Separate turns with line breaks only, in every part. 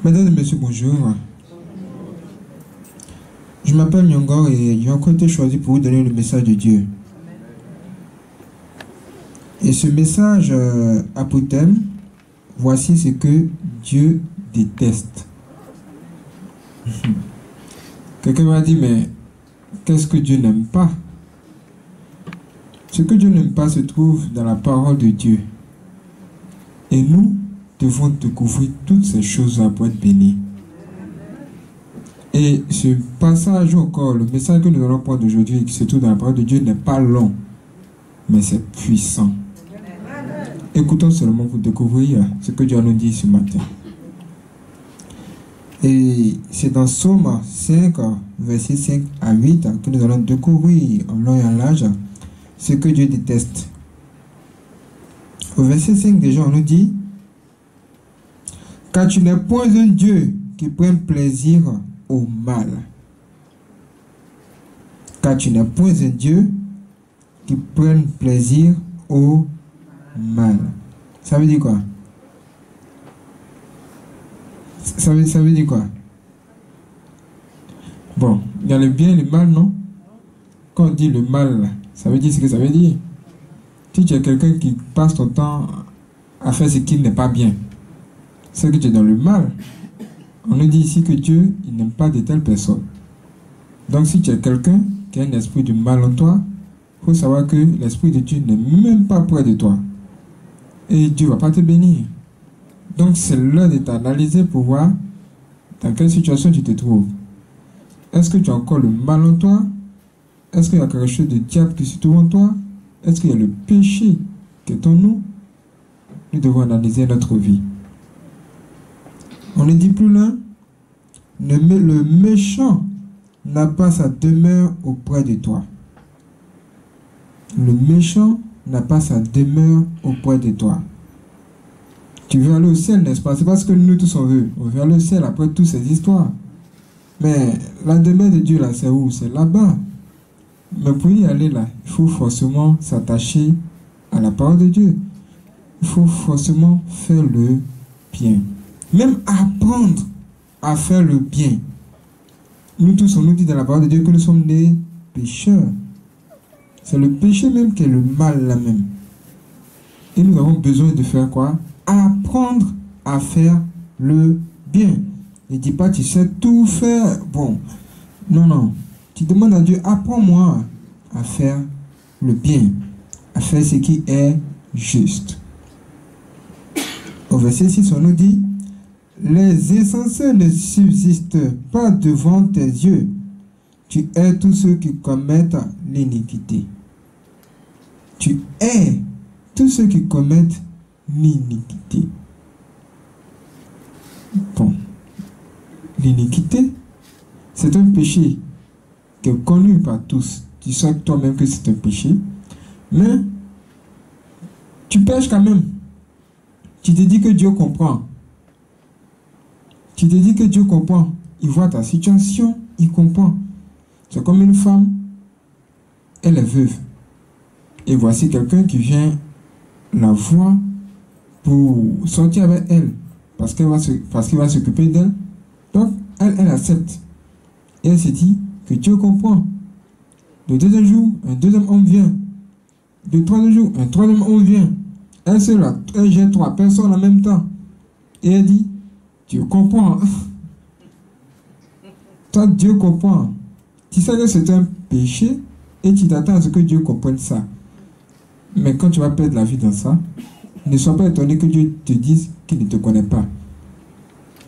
Mesdames et messieurs, bonjour. Je m'appelle Nyongor et j'ai encore été choisi pour vous donner le message de Dieu. Et ce message a pour thème, voici ce que Dieu déteste. Quelqu'un m'a dit, mais qu'est-ce que Dieu n'aime pas? Ce que Dieu n'aime pas se trouve dans la parole de Dieu. Et nous devons découvrir toutes ces choses-là pour être bénis. Et ce passage encore, le message que nous allons prendre aujourd'hui, qui se trouve dans la parole de Dieu, n'est pas long, mais c'est puissant. Écoutons seulement pour découvrir ce que Dieu nous dit ce matin. Et c'est dans Psaume 5, versets 5 à 8, que nous allons découvrir en long et en large ce que Dieu déteste. Au verset 5 déjà, on nous dit: car tu n'es point un Dieu qui prenne plaisir au mal. Car tu n'es point un Dieu qui prenne plaisir au mal. Ça veut dire quoi? Ça veut dire quoi? Bon, il y a le bien et le mal, non? Quand on dit le mal, ça veut dire ce que ça veut dire. Si tu es quelqu'un qui passe ton temps à faire ce qui n'est pas bien, c'est que tu es dans le mal. On nous dit ici que Dieu, il n'aime pas de telles personnes. Donc si tu es quelqu'un qui a un esprit de mal en toi, il faut savoir que l'esprit de Dieu n'est même pas près de toi. Et Dieu ne va pas te bénir. Donc c'est l'heure de t'analyser pour voir dans quelle situation tu te trouves. Est-ce que tu as encore le mal en toi? Est-ce qu'il y a quelque chose de diable qui se trouve en toi? Est-ce qu'il y a le péché qui est en nous? Nous devons analyser notre vie. On ne dit plus loin, le méchant n'a pas sa demeure auprès de toi. Le méchant n'a pas sa demeure auprès de toi. Tu veux aller au ciel, n'est-ce pas? C'est parce que nous tous on veut. On veut aller au ciel après toutes ces histoires. Mais la demeure de Dieu là, c'est où? C'est là-bas. Mais pour y aller là, il faut forcément s'attacher à la parole de Dieu. Il faut forcément faire le bien. Même apprendre à faire le bien. Nous tous, on nous dit dans la parole de Dieu que nous sommes des pécheurs. C'est le péché même qui est le mal là même. Et nous avons besoin de faire quoi? Apprendre à faire le bien. Ne dis pas, tu sais tout faire. Bon, non, non. Tu demandes à Dieu, apprends-moi à faire le bien, à faire ce qui est juste. Au verset 6, on nous dit: les insensés ne subsistent pas devant tes yeux. Tu hais tous ceux qui commettent l'iniquité. Tu hais tous ceux qui commettent l'iniquité. Bon. L'iniquité, c'est un péché qui est connu par tous. Tu sais toi-même que c'est un péché. Mais tu pêches quand même. Tu te dis que Dieu comprend. Tu te dis que Dieu comprend. Il voit ta situation, il comprend. C'est comme une femme, elle est veuve. Et voici quelqu'un qui vient la voir pour sortir avec elle. Parce qu'il va s'occuper d'elle. Donc, elle accepte. Et elle se dit que Dieu comprend. Le deuxième jour, un deuxième homme vient. Le troisième jour, un troisième homme vient. Elle se là, elle gère 3 personnes en même temps. Et elle dit: Dieu comprend. Toi, Dieu comprend. Tu sais que c'est un péché et tu t'attends à ce que Dieu comprenne ça. Mais quand tu vas perdre la vie dans ça, ne sois pas étonné que Dieu te dise qu'il ne te connaît pas.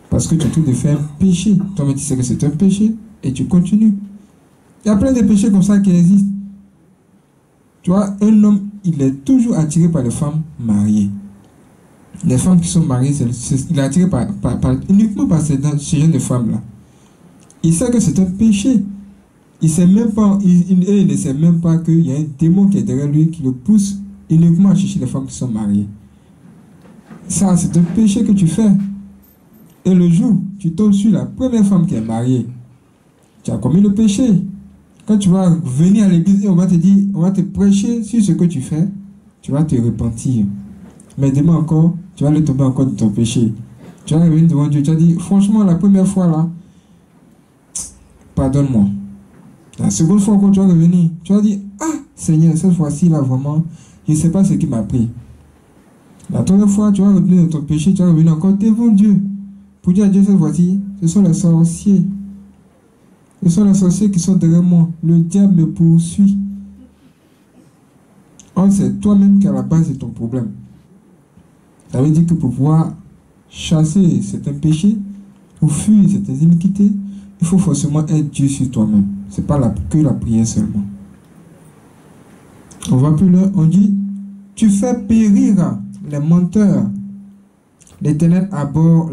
Parce que tu as tout de faire un péché. Toi-même, tu sais que c'est un péché et tu continues. Il y a plein de péchés comme ça qui existent. Tu vois, un homme, il est toujours attiré par les femmes mariées. Les femmes qui sont mariées, il est attiré uniquement par ce genre de femmes-là. Il sait que c'est un péché. Il ne sait même pas qu'il y a un démon qui est derrière lui qui le pousse uniquement à chercher les femmes qui sont mariées. Ça, c'est un péché que tu fais. Et le jour où tu tombes sur la première femme qui est mariée, tu as commis le péché. Quand tu vas venir à l'église et on va te dire, on va te prêcher sur ce que tu fais, tu vas te repentir. Mais demain encore, tu vas aller tomber encore dans ton péché. Tu vas revenir devant Dieu. Tu as dit, franchement, la première fois là, pardonne-moi. La seconde fois, quand tu vas revenir, tu vas dire, ah, Seigneur, cette fois-ci là, vraiment, je ne sais pas ce qui m'a pris. La troisième fois, tu vas revenir dans ton péché, tu vas revenir encore devant Dieu. Pour dire à Dieu, cette fois-ci, ce sont les sorciers. Ce sont les sorciers qui sont derrière moi. Le diable me poursuit. Or, c'est toi-même qui à la base de ton problème. Ça veut dire que pour pouvoir chasser certains péchés ou fuir certaines iniquités, il faut forcément être Dieu sur toi-même. Ce n'est pas que la prière seulement. On va plus loin, on dit, tu fais périr les menteurs. L'Éternel abhorre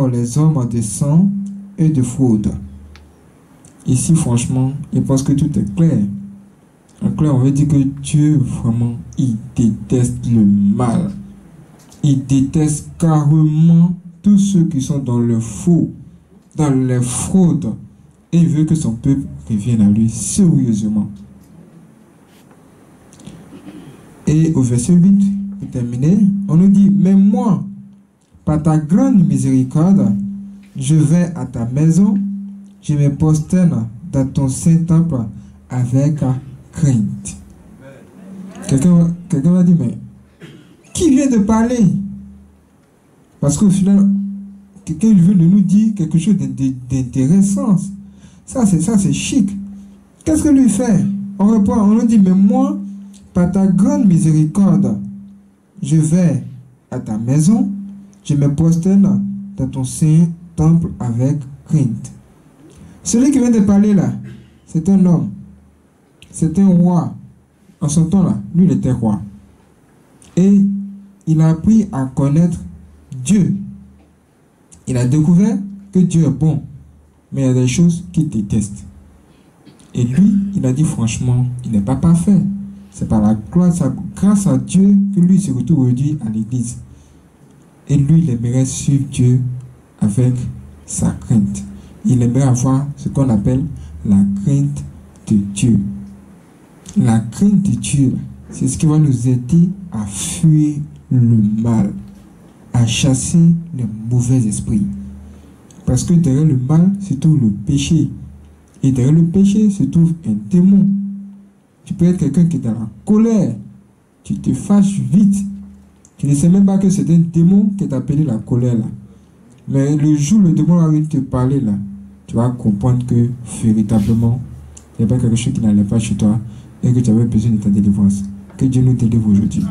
les hommes de sang et de fraude. Ici, franchement, je pense que tout est clair. En clair, on veut dire que Dieu, vraiment, il déteste le mal. Il déteste carrément tous ceux qui sont dans le faux, dans les fraudes. Et il veut que son peuple revienne à lui sérieusement. Et au verset 8, pour terminer, on nous dit, mais moi, par ta grande miséricorde, je vais à ta maison, je me prosterne dans ton saint temple avec crainte. Quelqu'un va dire, mais qui vient de parler? Parce qu'au final, quelqu'un veut nous dire quelque chose d'intéressant. Ça, c'est chic. Qu'est-ce que lui fait? On répond, on nous dit, mais moi, par ta grande miséricorde, je vais à ta maison, je me prosterne dans ton saint temple avec crainte. Celui qui vient de parler là, c'est un homme. C'est un roi. En son temps là, lui il était roi. Et il a appris à connaître Dieu. Il a découvert que Dieu est bon. Mais il y a des choses qu'il déteste. Et lui, il a dit franchement, il n'est pas parfait. C'est par la grâce à Dieu que lui se retrouve aujourd'hui à l'église. Et lui, il aimerait suivre Dieu avec sa crainte. Il aimerait avoir ce qu'on appelle la crainte de Dieu. La crainte de Dieu, c'est ce qui va nous aider à fuir le mal, à chasser les mauvais esprits. Parce que derrière le mal se trouve le péché. Et derrière le péché se trouve un démon. Tu peux être quelqu'un qui est dans la colère. Tu te fâches vite. Tu ne sais même pas que c'est un démon qui t'a appelé la colère là. Mais le jour où le démon va venir te parler là, tu vas comprendre que véritablement, il n'y a pas quelque chose qui n'allait pas chez toi et que tu avais besoin de ta délivrance. Que Dieu nous délivre aujourd'hui.